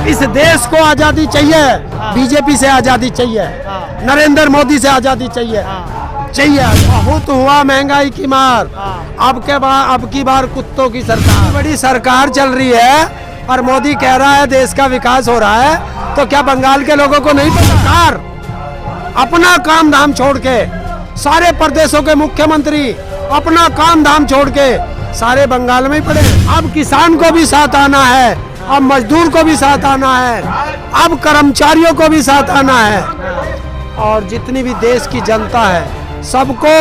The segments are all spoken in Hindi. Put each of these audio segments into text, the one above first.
इस देश को आजादी चाहिए, बीजेपी से आजादी चाहिए, नरेंद्र मोदी से आजादी चाहिए, चाहिए। बहुत हुआ महंगाई की मार, अब की बार कुत्तों की सरकार, बड़ी सरकार चल रही है और मोदी कह रहा है देश का विकास हो रहा है, तो क्या बंगाल के लोगों को नहीं पता? सरकार अपना काम धाम छोड़ के, सारे प्रदेशों के मुख्यमंत्री अपना काम धाम छोड़ के सारे बंगाल में ही पड़े। अब किसान को भी साथ आना है, अब मजदूर को भी साथ आना है, अब कर्मचारियों को भी साथ आना है, और जितनी भी देश की जनता है सबको,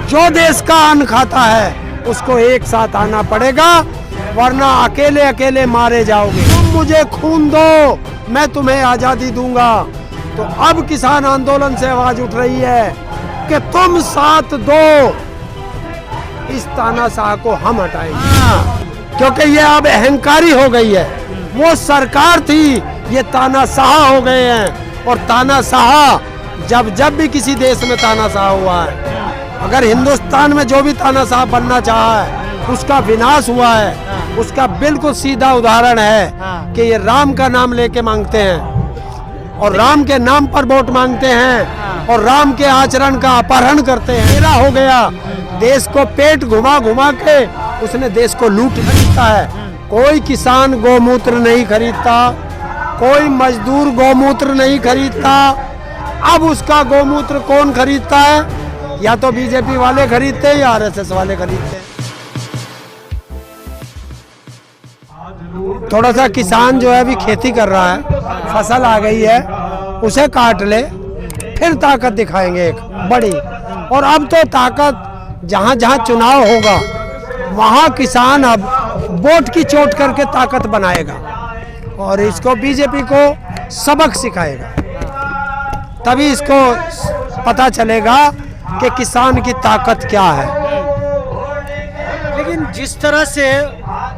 जो देश का अन्न खाता है उसको एक साथ आना पड़ेगा, वरना अकेले अकेले मारे जाओगे। तुम मुझे खून दो, मैं तुम्हें आजादी दूंगा। तो अब किसान आंदोलन से आवाज उठ रही है कि तुम साथ दो, इस तानाशाह को हम हटाएंगे। क्योंकि ये अब अहंकारी हो गई है, वो सरकार थी, ये तानाशाह हो गए हैं। और तानाशाह जब भी किसी देश में तानाशाह हुआ है, अगर हिंदुस्तान में जो भी तानाशाह बनना चाहा है उसका विनाश हुआ है। उसका बिल्कुल सीधा उदाहरण है कि ये राम का नाम लेके मांगते हैं और राम के नाम पर वोट मांगते हैं और राम के आचरण का अपहरण करते हैं। मेरा हो गया, देश को पेट घुमा घुमा के उसने देश को लूट खरीदता है। कोई किसान गौमूत्र नहीं खरीदता, कोई मजदूर गौमूत्र नहीं खरीदता। अब उसका गौमूत्र कौन खरीदता है? या तो बीजेपी वाले खरीदते हैं या आरएसएस वाले खरीदते हैं। थोड़ा सा किसान जो है अभी खेती कर रहा है, फसल आ गई है, उसे काट ले, फिर ताकत दिखाएंगे एक बड़ी। और अब तो ताकत जहाँ जहाँ चुनाव होगा वहाँ किसान अब वोट की चोट करके ताकत बनाएगा और इसको बीजेपी को सबक सिखाएगा। तभी इसको पता चलेगा कि किसान की ताकत क्या है। लेकिन जिस तरह से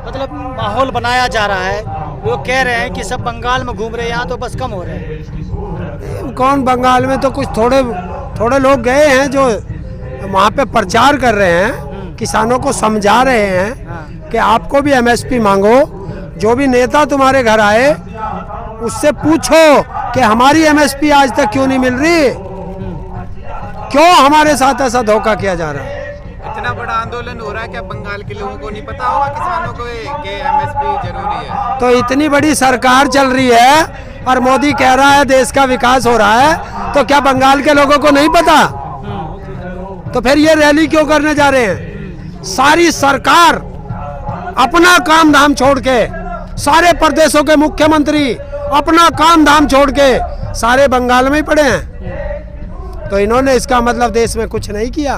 मतलब माहौल बनाया जा रहा है, वो कह रहे हैं कि सब बंगाल में घूम रहे हैं, यहाँ तो बस कम हो रहे हैं। कौन बंगाल में? तो कुछ थोड़े लोग गए हैं जो वहाँ पे प्रचार कर रहे हैं, किसानों को समझा रहे हैं कि आपको भी एमएसपी मांगो। जो भी नेता तुम्हारे घर आए उससे पूछो कि हमारी एमएसपी आज तक क्यों नहीं मिल रही, क्यों हमारे साथ ऐसा धोखा किया जा रहा है। इतना बड़ा आंदोलन हो रहा है, क्या बंगाल के लोगों को नहीं पता होगा किसानों को कि एमएसपी जरूरी है? तो इतनी बड़ी सरकार चल रही है और मोदी कह रहा है देश का विकास हो रहा है, तो क्या बंगाल के लोगों को नहीं पता? तो फिर ये रैली क्यों करने जा रहे हैं? सारी सरकार अपना काम धाम छोड़ के, सारे प्रदेशों के मुख्यमंत्री अपना काम धाम छोड़ के सारे बंगाल में ही पड़े हैं। तो इन्होंने इसका मतलब देश में कुछ नहीं किया।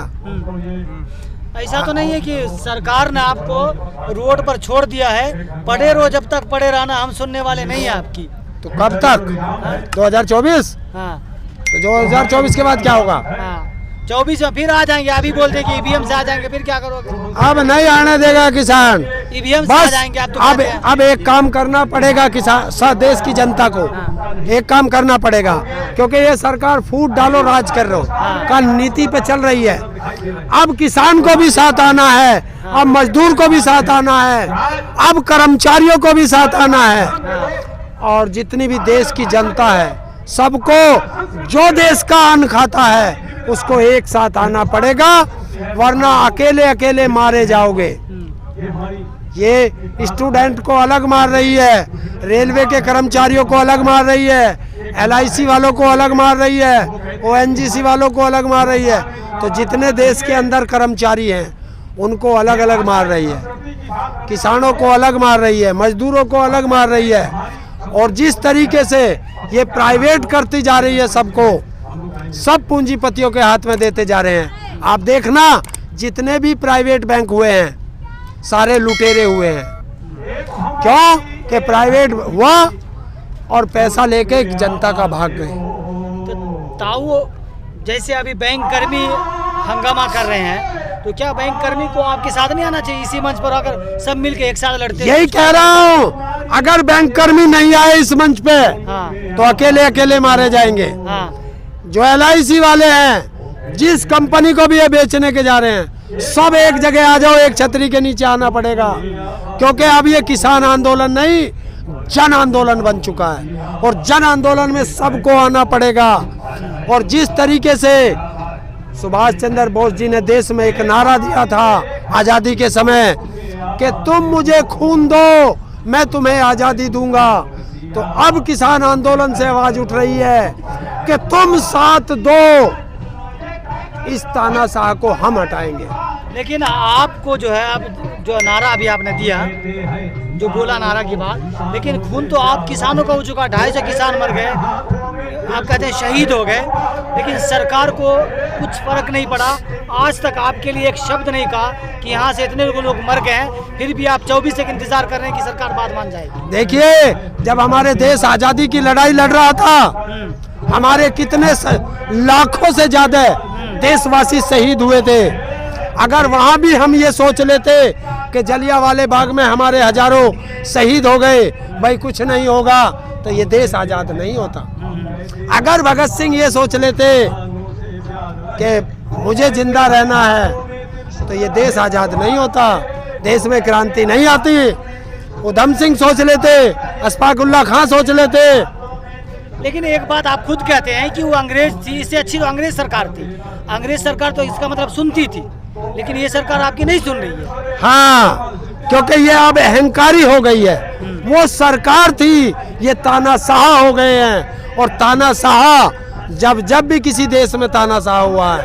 ऐसा तो नहीं है कि सरकार ने आपको रोड पर छोड़ दिया है, पड़े रहो, जब तक पड़े रहना, हम सुनने वाले नहीं है आपकी। तो कब तक? 2024? हाँ, तो 2024 के बाद क्या होगा? हाँ, 24 में फिर आ जाएंगे। अभी बोलते हैं कि ईवीएम से आ जाएंगे, फिर क्या करोगे? अब नहीं आने देगा किसान, ईवीएम से आ बस। जाएंगे आप तो अब एक काम करना पड़ेगा किसान, देश की जनता को एक काम करना पड़ेगा, क्योंकि ये सरकार फूट डालो राज कर रहे हो का नीति पे चल रही है। अब किसान को भी साथ आना है, अब मजदूर को भी साथ आना है, अब कर्मचारियों को भी साथ आना है, और जितनी भी देश की जनता है सबको, जो देश का अन्न खाता है उसको एक साथ आना पड़ेगा, वरना अकेले अकेले मारे जाओगे। ये स्टूडेंट को अलग मार रही है, रेलवे के कर्मचारियों को अलग मार रही है, LIC वालों को अलग मार रही है, ONGC वालों को अलग मार रही है। तो जितने देश के अंदर कर्मचारी हैं उनको अलग अलग मार रही है, किसानों को अलग मार रही है, मजदूरों को अलग मार रही है। और जिस तरीके से ये प्राइवेट करती जा रही है सबको, सब पूंजीपतियों के हाथ में देते जा रहे हैं। आप देखना जितने भी प्राइवेट बैंक हुए हैं सारे लुटेरे हुए हैं। क्यों? कि प्राइवेट हुआ और पैसा लेके जनता का भाग गए। तो ताऊ, जैसे अभी बैंक कर्मी हंगामा कर रहे हैं, तो क्या बैंक कर्मी को आपके साथ नहीं आना चाहिए इसी मंच पर, अगर सब मिलके एक साथ लड़ते? यही कह रहा हूँ, अगर बैंक कर्मी नहीं आए इस मंच पे तो अकेले अकेले मारे जाएंगे। जो LIC वाले हैं, जिस कंपनी को भी ये बेचने के जा रहे हैं, सब एक जगह आ जाओ, एक छतरी के नीचे आना पड़ेगा। क्योंकि अब ये किसान आंदोलन नहीं, जन आंदोलन बन चुका है और जन आंदोलन में सबको आना पड़ेगा। और जिस तरीके से सुभाष चंद्र बोस जी ने देश में एक नारा दिया था आज़ादी के समय कि तुम मुझे खून दो मैं तुम्हें आज़ादी दूंगा, तो अब किसान आंदोलन से आवाज उठ रही है कि तुम साथ दो, इस तानाशाह को हम हटाएंगे। लेकिन आपको जो है अब जो नारा अभी आपने दिया, जो बोला नारा की बात, लेकिन खून तो आप किसानों का हो चुका, 250 किसान मर गए, आप कहते हैं शहीद हो गए, लेकिन सरकार को कुछ फर्क नहीं पड़ा। आज तक आपके लिए एक शब्द नहीं कहा कि यहाँ से इतने लोग मर गए हैं, फिर भी आप 24 तक इंतजार कर रहे हैं कि सरकार बात मान जाएगी। देखिए, जब हमारे देश आज़ादी की लड़ाई लड़ रहा था, हमारे कितने लाखों से ज्यादा देशवासी शहीद हुए थे। अगर वहाँ भी हम ये सोच लेते कि जलियांवाले बाग में हमारे हजारों शहीद हो गए, भाई कुछ नहीं होगा, तो ये देश आज़ाद नहीं होता। अगर भगत सिंह ये सोच लेते कि मुझे जिंदा रहना है, तो ये देश आज़ाद नहीं होता, देश में क्रांति नहीं आती। उधम सिंह सोच लेते, अशफाक उल्लाह खां सोच लेते। लेकिन एक बात आप खुद कहते हैं कि वो अंग्रेज थी, इससे अच्छी तो अंग्रेज सरकार थी। अंग्रेज सरकार तो इसका मतलब सुनती थी, लेकिन ये सरकार आपकी नहीं सुन रही है। हाँ, क्योंकि ये अब अहंकारी हो गई है। वो सरकार थी, ये तानाशाह हो गए हैं। और तानाशाह जब भी किसी देश में तानाशाह हुआ है,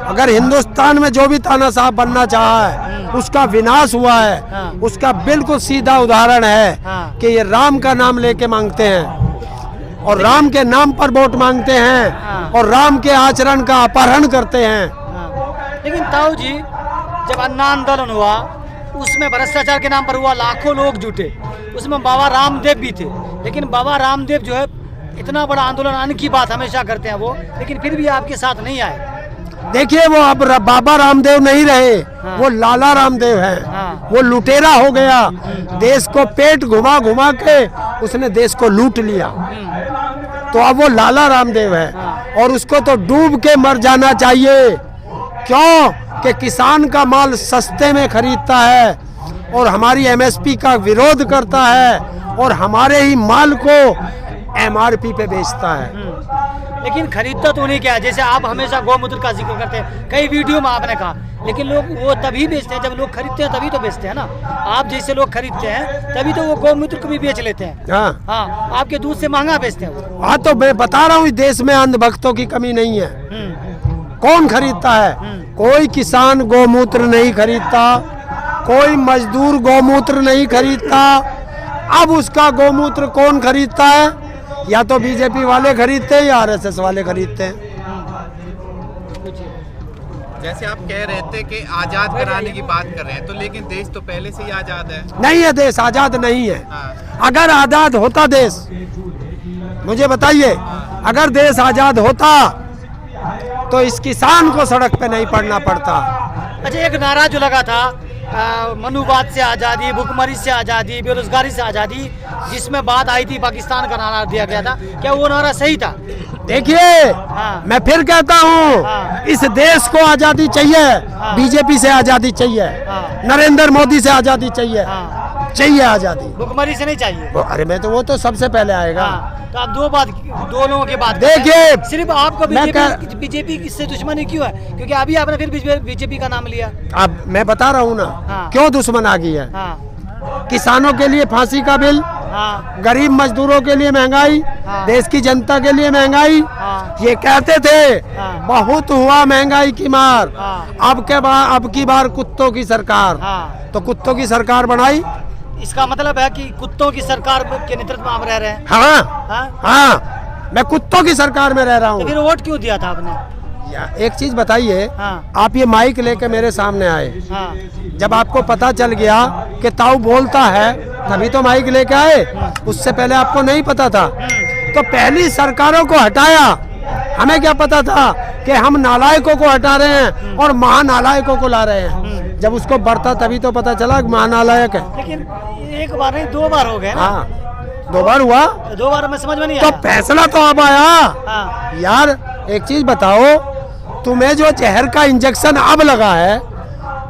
अगर हिंदुस्तान में जो भी तानाशाह बनना चाहा है, उसका विनाश हुआ है। उसका बिल्कुल सीधा उदाहरण है कि ये राम का नाम लेके मांगते हैं और राम के नाम पर वोट मांगते हैं और राम के आचरण का अपहरण करते हैं। लेकिन ताऊ जी, जब अन्ना आंदोलन हुआ, उसमें भ्रष्टाचार के नाम पर हुआ, लाखों लोग जुटे, उसमें बाबा रामदेव भी थे। लेकिन बाबा रामदेव जो है, इतना बड़ा आंदोलन अन्न की बात हमेशा करते हैं वो, लेकिन फिर भी आपके साथ नहीं आए। देखिए, वो अब बाबा रामदेव नहीं रहे, वो लाला रामदेव हैं। वो लुटेरा हो गया, देश को पेट घुमा घुमा के उसने देश को लूट लिया। तो अब वो लाला रामदेव है और उसको तो डूब के मर जाना चाहिए। क्यों? कि किसान का माल सस्ते में खरीदता है और हमारी एमएसपी का विरोध करता है और हमारे ही माल को एमआरपी पे बेचता है। लेकिन खरीदता तो नहीं क्या, जैसे आप हमेशा गौमूत्र का जिक्र करते हैं, कई वीडियो में आपने कहा, लेकिन लोग वो तभी बेचते हैं जब लोग खरीदते हैं, तभी तो बेचते हैं ना। आप जैसे लोग खरीदते हैं तभी तो वो गौमूत्र को भी बेच लेते हैं। हाँ, आपके दूध से महंगा बेचते हैं वो। हाँ, तो मैं बता रहा हूँ, देश में अंधभक्तों की कमी नहीं है। कौन खरीदता है? कोई किसान गौमूत्र नहीं खरीदता, कोई मजदूर गौमूत्र नहीं खरीदता। अब उसका गौमूत्र कौन खरीदता है? या तो बीजेपी वाले खरीदते हैं या आरएसएस वाले खरीदते हैं। जैसे आप कह रहे थे कि आजाद कराने की बात कर रहे हैं, तो लेकिन देश तो पहले से ही आजाद है। नहीं है, देश आजाद नहीं है। अगर आजाद होता देश, मुझे बताइए, अगर देश आजाद होता तो इस किसान को सड़क पे नहीं पड़ना पड़ता। अच्छा, एक नारा जो लगा था, मनुवाद से आज़ादी, भुखमरी से आज़ादी, बेरोजगारी से आज़ादी, जिसमें बात आई थी पाकिस्तान का नारा दिया गया था, क्या वो नारा सही था? देखिए, मैं फिर कहता हूँ, इस देश को आज़ादी चाहिए, बीजेपी से आज़ादी चाहिए, नरेंद्र मोदी से आज़ादी चाहिए, चाहिए आज़ादी, भुखमरी से नहीं चाहिए। अरे मैं तो वो तो सबसे पहले आएगा। तो आप दो लोगों की बात देखिए, सिर्फ आपको बीजेपी से दुश्मनी क्यों है? क्योंकि अभी आपने फिर बीजेपी का नाम लिया। अब मैं बता रहा हूँ ना, क्यों दुश्मन आ गई है। किसानों के लिए फांसी का बिल, गरीब मजदूरों के लिए महंगाई, देश की जनता के लिए महंगाई। ये कहते थे बहुत हुआ महंगाई की मार, अब की बार कुत्तों की सरकार। तो कुत्तों की सरकार बनाई। इसका मतलब है कि कुत्तों की सरकार के नेतृत्व में हम रह रहे हैं। हाँ, मैं कुत्तों की सरकार में रह रहा हूँ। तो फिर वोट क्यों दिया था आपने? एक चीज बताइए, आप ये माइक लेके मेरे सामने आए, जब आपको पता चल गया कि ताऊ बोलता है तभी तो माइक लेके आए, उससे पहले आपको नहीं पता था। तो पहली सरकारों को हटाया, हमें क्या पता था कि हम नालायकों को हटा रहे हैं और महानालायकों को ला रहे हैं। जब उसको बढ़ता तभी तो पता चला महानालायक है। लेकिन एक बार नहीं, 2 बार हो गए ना। 2 बार हुआ, 2 बार में समझ में नहीं तो आया। फैसला तो अब आया। यार एक चीज बताओ, तुम्हें जो जहर का इंजेक्शन अब लगा है,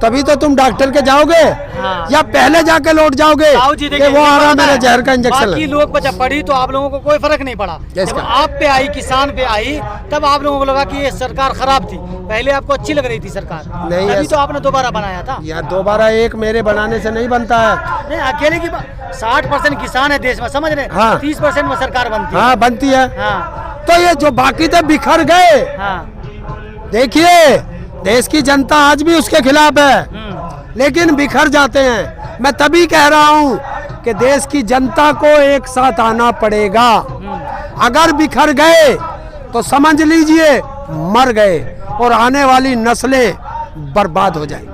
तभी तो तुम डॉक्टर के जाओगे। हाँ। या पहले जाके लौट जाओगे साहू जी कि देखिए, वो आ रहा पता मेरे है, जहर का इंजेक्शन बाकी लोग पर जब पड़ी तो आप लोगों को कोई फर्क नहीं पड़ा। किसका? जब आप पे आई, किसान पे आई, तब आप लोगों को लगा कि ये सरकार खराब थी। पहले आपको अच्छी लग रही थी सरकार, नहीं, तभी ऐसा- तो आपने दोबारा बनाया था। यार दोबारा एक मेरे बनाने से नहीं बनता है। नहीं, अकेले की 60% किसान है देश में, समझ रहे? हाँ। 30% में सरकार बनती है। हाँ बनती है। हाँ तो ये जो बाकी थे बिखर गए। हाँ। देखिए देश की जनता आज भी उसके खिलाफ है, हम्म, लेकिन बिखर जाते हैं। मैं तभी कह रहा हूँ कि देश की जनता को एक साथ आना पड़ेगा। अगर बिखर गए तो समझ लीजिए मर गए और आने वाली नस्लें बर्बाद हो जाएंगी।